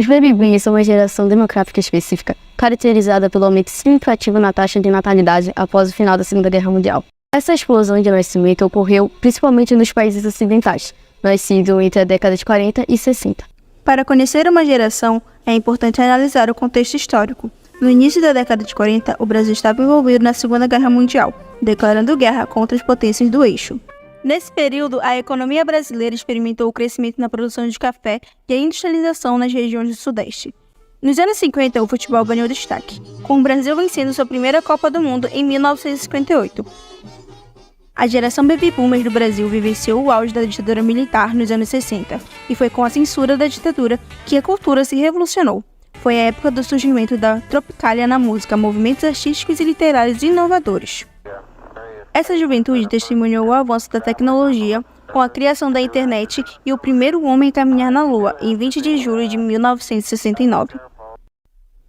baby boomers são uma geração demográfica específica, caracterizada pelo aumento significativo na taxa de natalidade após o final da Segunda Guerra Mundial. Essa explosão de nascimento ocorreu principalmente nos países ocidentais, nascidos entre a década de 40 e 60. Para conhecer uma geração, é importante analisar o contexto histórico. No início da década de 40, o Brasil estava envolvido na Segunda Guerra Mundial, declarando guerra contra as potências do eixo. Nesse período, a economia brasileira experimentou o crescimento na produção de café e a industrialização nas regiões do Sudeste. Nos anos 50, o futebol ganhou destaque, com o Brasil vencendo sua primeira Copa do Mundo em 1958. A geração baby boomers do Brasil vivenciou o auge da ditadura militar nos anos 60, e foi com a censura da ditadura que a cultura se revolucionou. Foi a época do surgimento da Tropicália na música, movimentos artísticos e literários inovadores. Essa juventude testemunhou o avanço da tecnologia com a criação da internet e o primeiro homem a caminhar na Lua, em 20 de julho de 1969.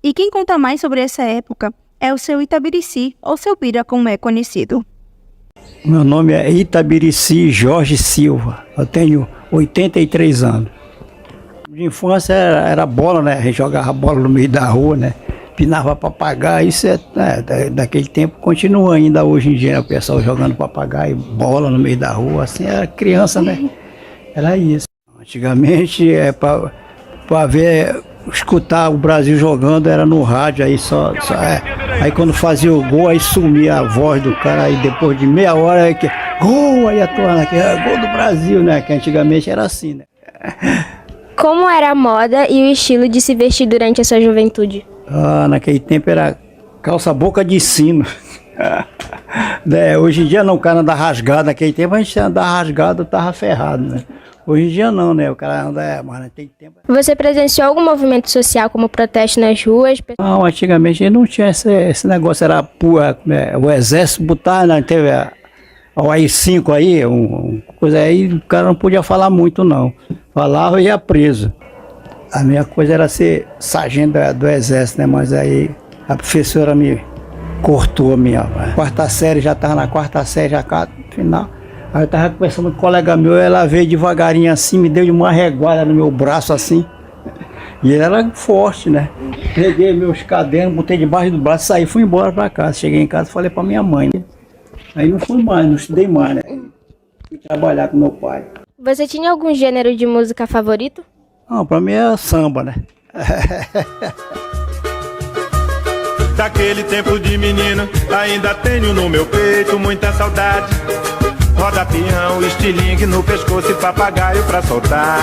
E quem conta mais sobre essa época é o seu Itabirici, ou seu Bira, como é conhecido. Meu nome é Itabirici Jorge Silva, eu tenho 83 anos. De infância era bola, né? A gente jogava bola no meio da rua, né? Pinava papagaio, isso daquele tempo continua ainda hoje em dia, né? O pessoal jogando papagaio, bola no meio da rua, assim, era criança, né? Era isso. Antigamente, para ver, escutar o Brasil jogando era no rádio, aí aí quando fazia o gol, aí sumia a voz do cara, aí depois de meia hora, aí que gol, aí a turma aqui, gol do Brasil, né? Que antigamente era assim, né? Como era a moda e o estilo de se vestir durante a sua juventude? Naquele tempo era calça boca de sino. Hoje em dia não, o cara anda rasgado. Naquele tempo a gente andava rasgado, tava ferrado, né? Hoje em dia não, né? O cara anda, mas naquele tempo... Você presenciou algum movimento social como protesto nas ruas? Não, antigamente não tinha esse negócio, era o exército botar, né? Teve o AI-5 aí, coisa aí, o cara não podia falar muito não. Falava e ia preso. A minha coisa era ser sargento do exército, né? Mas aí a professora me cortou a minha. Quarta série, já estava na quarta série, já no final. Aí eu estava conversando com um colega meu, ela veio devagarinho assim, me deu uma reguada no meu braço assim. E ele era forte, né? Peguei meus cadernos, botei debaixo do braço, saí, fui embora para casa. Cheguei em casa e falei para minha mãe, né? Aí não fui mais, não estudei mais, né? Fui trabalhar com meu pai. Você tinha algum gênero de música favorito? Não, pra mim é samba, né? Daquele tempo de menino, ainda tenho no meu peito muita saudade. Roda peão, estilingue no pescoço e papagaio pra soltar.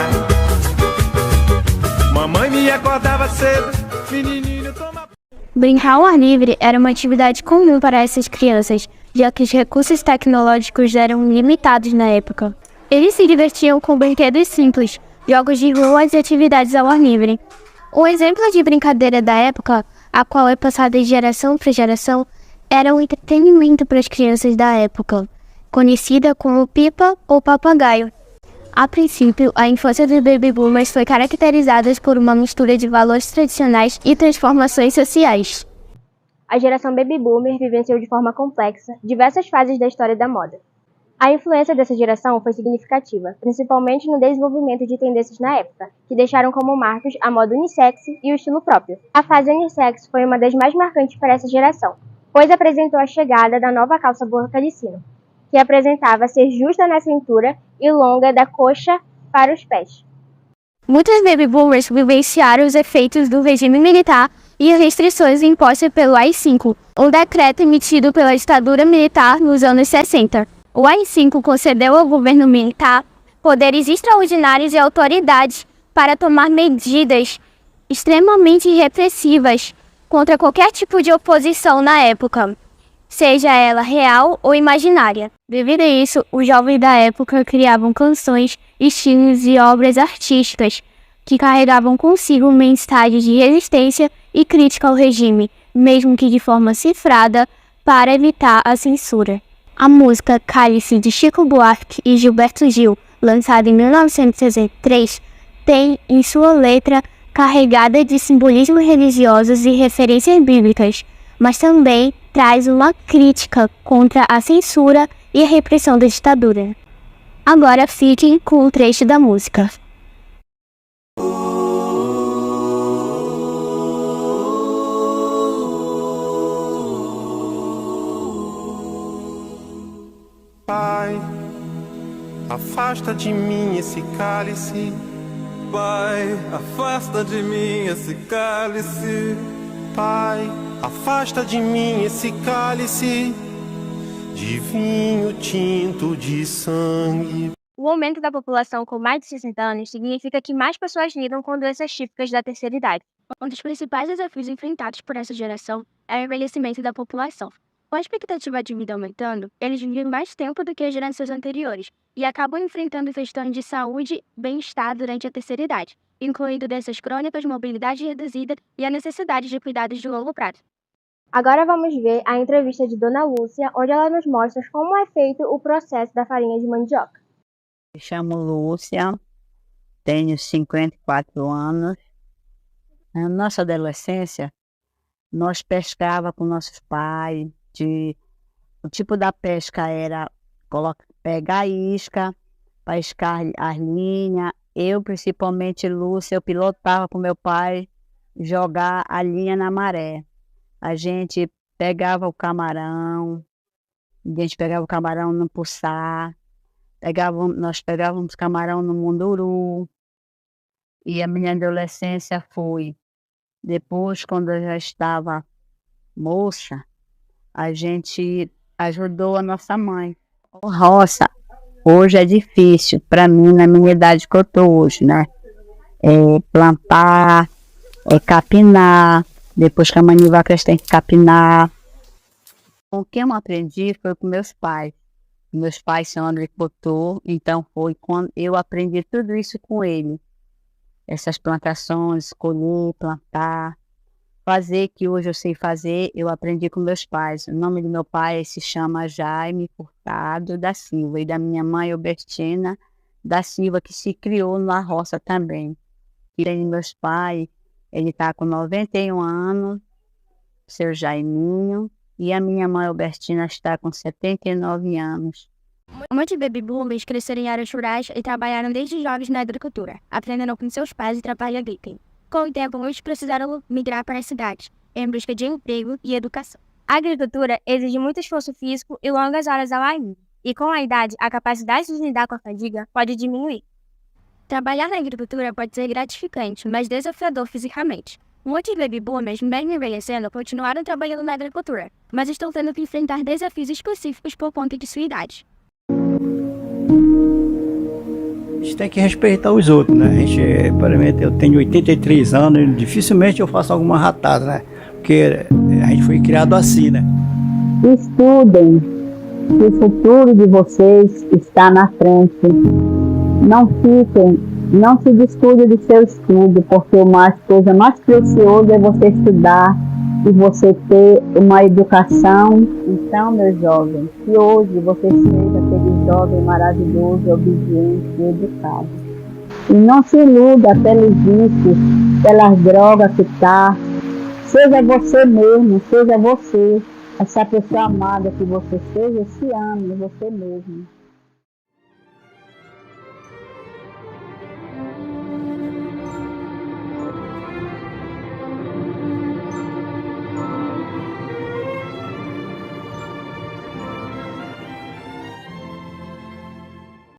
Mamãe me acordava cedo, menininho toma... Brincar ao ar livre era uma atividade comum para essas crianças, já que os recursos tecnológicos eram limitados na época. Eles se divertiam com brinquedos simples, jogos de rua e atividades ao ar livre. Um exemplo de brincadeira da época, a qual é passada de geração para geração, era um entretenimento para as crianças da época, conhecida como pipa ou papagaio. A princípio, a infância dos baby boomers foi caracterizada por uma mistura de valores tradicionais e transformações sociais. A geração baby boomer vivenciou de forma complexa diversas fases da história da moda. A influência dessa geração foi significativa, principalmente no desenvolvimento de tendências na época, que deixaram como marcos a moda unissex e o estilo próprio. A fase unissex foi uma das mais marcantes para essa geração, pois apresentou a chegada da nova calça boca de sino, que apresentava ser justa na cintura e longa da coxa para os pés. Muitos baby boomers vivenciaram os efeitos do regime militar e as restrições impostas pelo AI-5, um decreto emitido pela ditadura militar nos anos 60. O AI-5 concedeu ao governo militar poderes extraordinários e autoridade para tomar medidas extremamente repressivas contra qualquer tipo de oposição na época, seja ela real ou imaginária. Devido a isso, os jovens da época criavam canções, estilos e obras artísticas que carregavam consigo mensagens de resistência e crítica ao regime, mesmo que de forma cifrada, para evitar a censura. A música Cálice de Chico Buarque e Gilberto Gil, lançada em 1963, tem em sua letra carregada de simbolismos religiosos e referências bíblicas, mas também traz uma crítica contra a censura e a repressão da ditadura. Agora fiquem com o trecho da música. Pai, afasta de mim esse cálice. Pai, afasta de mim esse cálice. Pai, afasta de mim esse cálice de vinho tinto de sangue. O aumento da população com mais de 60 anos significa que mais pessoas lidam com doenças típicas da terceira idade. Um dos principais desafios enfrentados por essa geração é o envelhecimento da população. Com a expectativa de vida aumentando, eles vivem mais tempo do que as gerações anteriores e acabam enfrentando questões de saúde e bem-estar durante a terceira idade, incluindo doenças crônicas, mobilidade reduzida e a necessidade de cuidados de longo prazo. Agora vamos ver a entrevista de Dona Lúcia, onde ela nos mostra como é feito o processo da farinha de mandioca. Me chamo Lúcia, tenho 54 anos. Na nossa adolescência, nós pescava com nossos pais. O tipo da pesca era pegar a isca, pescar as linhas. Eu, principalmente Lúcia, eu pilotava com meu pai jogar a linha na maré. A gente pegava o camarão no puçá, nós pegávamos camarão no munduru. E a minha adolescência foi, depois, quando eu já estava moça, a gente ajudou a nossa mãe. Roça, hoje é difícil para mim, na minha idade que eu estou hoje, né? Plantar, capinar, depois que a maniva cresce tem que capinar. O que eu aprendi foi com meus pais. Meus pais são agricultores, então foi quando eu aprendi tudo isso com ele. Essas plantações, colher, plantar, fazer, que hoje eu sei fazer, eu aprendi com meus pais. O nome do meu pai se chama Jaime Furtado da Silva e da minha mãe Albertina da Silva, que se criou na roça também. E tem meus pais, ele está com 91 anos, seu Jaiminho, e a minha mãe Albertina está com 79 anos. Muitos baby boomers cresceram em áreas rurais e trabalharam desde jovens na agricultura, aprendendo com seus pais e trabalho agrícola. Com o tempo, muitos precisaram migrar para as cidades, em busca de emprego e educação. A agricultura exige muito esforço físico e longas horas ao ar livre, e com a idade, a capacidade de lidar com a fadiga pode diminuir. Trabalhar na agricultura pode ser gratificante, mas desafiador fisicamente. Muitos baby boomers, mesmo envelhecendo, continuaram trabalhando na agricultura, mas estão tendo que enfrentar desafios específicos por conta de sua idade. A gente tem que respeitar os outros, né? A gente, por exemplo, eu tenho 83 anos e dificilmente eu faço alguma ratada, né? Porque a gente foi criado assim, né? Estudem, que o futuro de vocês está na frente. Não se descuide do seu estudo, porque a coisa mais preciosa é você estudar e você ter uma educação. Então, meus jovens, que hoje você seja aquele jovem maravilhoso, obediente e educado. E não se iluda pelos vícios, pelas drogas que está. Seja você mesmo, seja você, essa pessoa amada que você seja, se ame você mesmo.